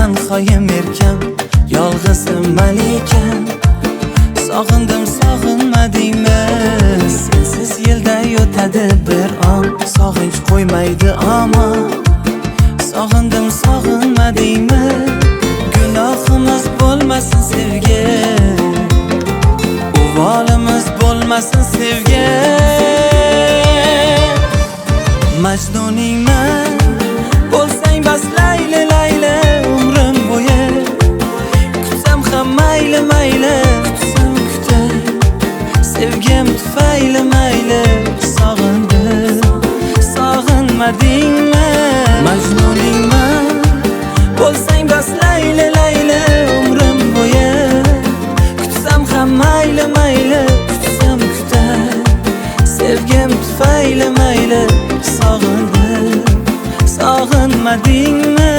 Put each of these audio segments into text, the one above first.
tenhayım erkem, yolg'izim malikam. Sog'indim sog'inmadingmi? Sensiz yilday o'tadi bir on, sog'inch qo'ymaydi amon. Sog'indim sog'inmadingmi? Gunohimiz bo'lmasin sevgi, uvolimiz bo'lmasin sevgi. Majnuningman, bo'lsang bas layli layli umrim bo'yi. Kutsam ham mayli mayli, kutsam kutay sevgim tufayli mayli. Sog'indim sog'inmadingmi? Majnuningman, bo'lsang bas layli layli umrim bo'yi. Kutsam ham mayli mayli, kutsam kutay sevgim tufayli mayli. Sog'indim sog'inmadingmi?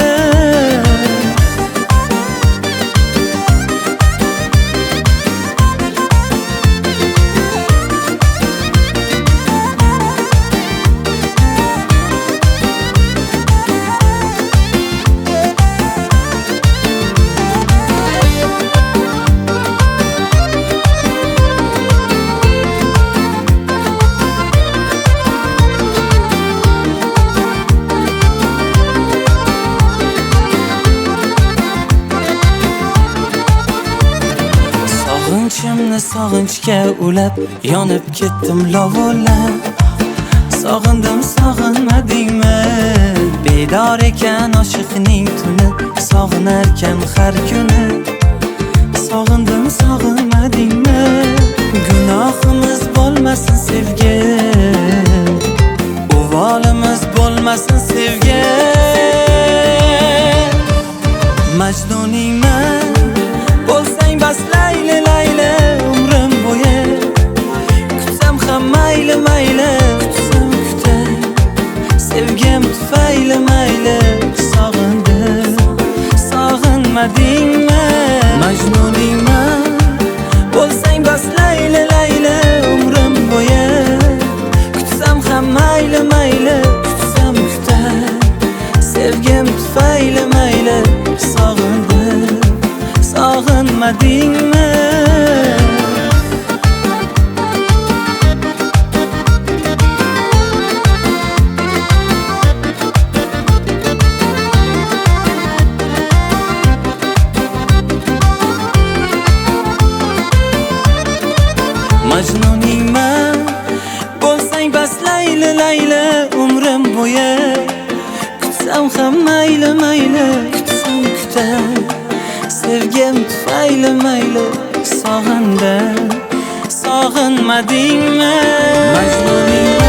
Sog'inchimni sog'inchga ulab, yonib ketdim lovullab. Sog'indim sog'inmadingmi? Bedor ekan oshiqning tuni, sog'inarkan har kuni. Sog'indim sog'inmadingmi? Gunohimiz bo'lmasin sevgi, uvolimiz bo'lmasin sevgi. Majnuningman, bo'lsang bas layli layli umrim bo'yi. Kutsam ham mayli mayli, kutsam kutay sevgim tufayli mayli. Sog'indim sog'inmadingmi? Majnuningman, bo'lsang bas layli layli umrim bo'yi. Kutsam ham mayli mayli, kutsam kutay sevgim tufayli mayli. Sog'indim sog'inmadingmi? Majnuningman, bo'lsang bas layli layli umrim bo'yi. Kutsam ham mayli mayli, kutsam kutay sevgim tufayli mayli. Sog'indim sog'inmadingmi? Majnuningman.